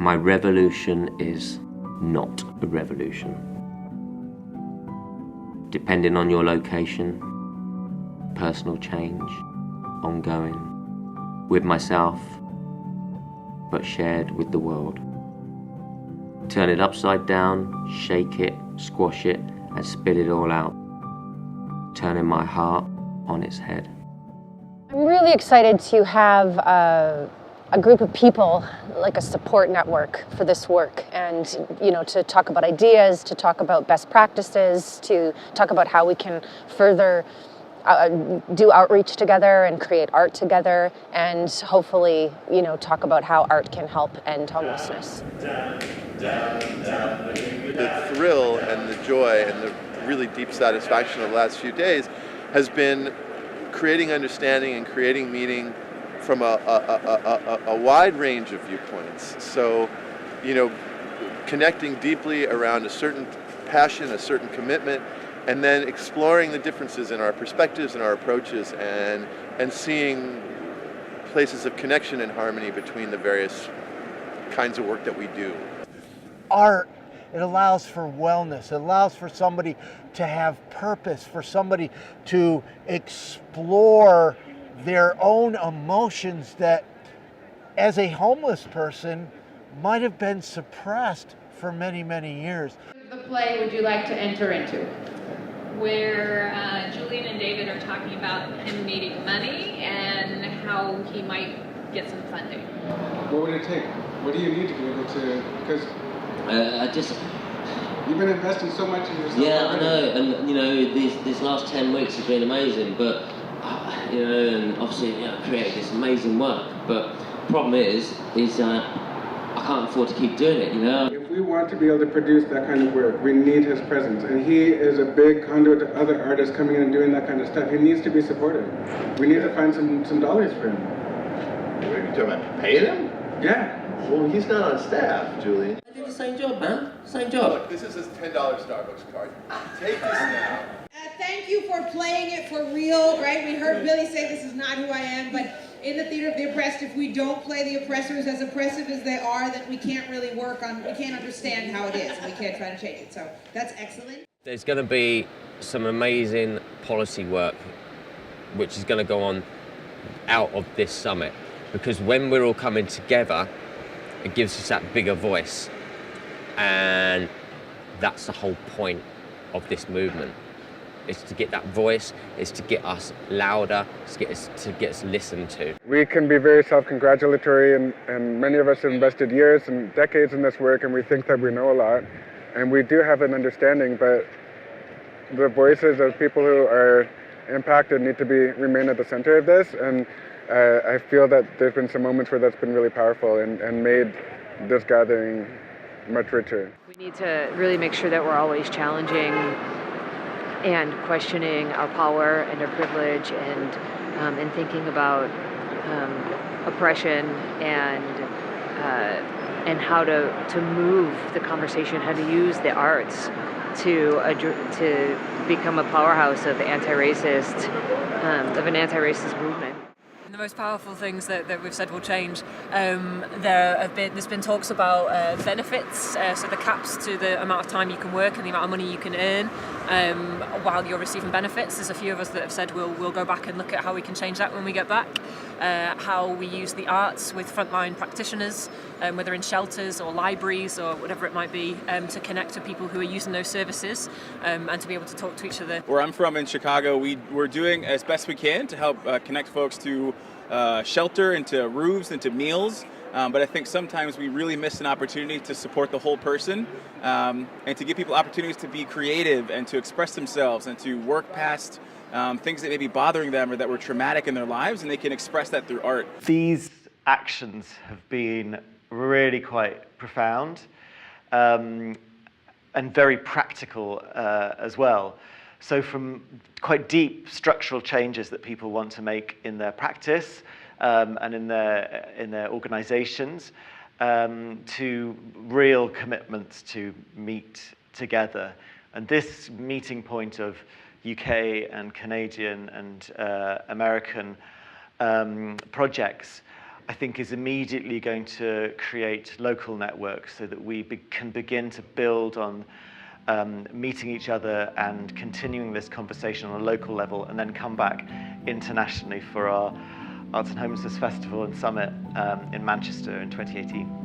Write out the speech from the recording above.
My revolution is not a revolution. Depending on your location, personal change, ongoing, with myself, but shared with the world. Turn it upside down, shake it, squash it, and spit it all out. Turning my heart on its head. I'm really excited to have a group of people, like a support network for this work, and to talk about ideas, to talk about best practices, to talk about how we can further do outreach together and create art together, and hopefully, talk about how art can help end homelessness. The thrill and the joy and the really deep satisfaction of the last few days has been creating understanding and creating meaning from a wide range of viewpoints. So, connecting deeply around a certain passion, a certain commitment, and then exploring the differences in our perspectives and our approaches, and seeing places of connection and harmony between the various kinds of work that we do. Art, it allows for wellness. It allows for somebody to have purpose, for somebody to explore their own emotions that, as a homeless person, might have been suppressed for many, many years. The play would you like to enter into? Where Julian and David are talking about him needing money and how he might get some funding. What would it take? What do you need to be able to, because you've been investing so much in yourself. Yeah, already. I know, and these last 10 weeks have been amazing, but and obviously I created this amazing work, but the problem is I can't afford to keep doing it, If we want to be able to produce that kind of work, we need his presence, and he is a big conduit to other artists coming in and doing that kind of stuff. He needs to be supported. We need to find some dollars for him. Are you talking about paying him? Yeah. Well, he's not on staff, Julian. I do the same job, man. Same job. Look, this is his $10 Starbucks card. Take this now. Thank you for playing it for real, right? We heard Billy say this is not who I am, but in the theater of the oppressed, if we don't play the oppressors as oppressive as they are, then we can't really we can't understand how it is, and we can't try to change it. So that's excellent. There's going to be some amazing policy work which is going to go on out of this summit, because when we're all coming together, it gives us that bigger voice, and that's the whole point of this movement. It's to get that voice, it's to get us louder, to get us listened to. We can be very self-congratulatory, and many of us have invested years and decades in this work, and we think that we know a lot, and we do have an understanding, but the voices of people who are impacted need to remain at the center of this, and I feel that there's been some moments where that's been really powerful and made this gathering much richer. We need to really make sure that we're always challenging and questioning our power and our privilege, and thinking about oppression and how to move the conversation, how to use the arts to become a powerhouse of an anti-racist movement. The most powerful things that we've said will change. There's been talks about benefits, so the caps to the amount of time you can work and the amount of money you can earn while you're receiving benefits. There's a few of us that have said we'll go back and look at how we can change that when we get back. How we use the arts with frontline practitioners, whether in shelters or libraries or whatever it might be, to connect to people who are using those services, and to be able to talk to each other. Where I'm from in Chicago, we're doing as best we can to help connect folks to shelter, into roofs, into meals. But I think sometimes we really miss an opportunity to support the whole person, and to give people opportunities to be creative and to express themselves and to work past things that may be bothering them or that were traumatic in their lives, and they can express that through art. These actions have been really quite profound and very practical as well. So from quite deep structural changes that people want to make in their practice and in their organizations, to real commitments to meet together. And this meeting point of UK and Canadian and American projects I think is immediately going to create local networks so that we can begin to build on meeting each other and continuing this conversation on a local level, and then come back internationally for our Arts and Homelessness Festival and Summit in Manchester in 2018.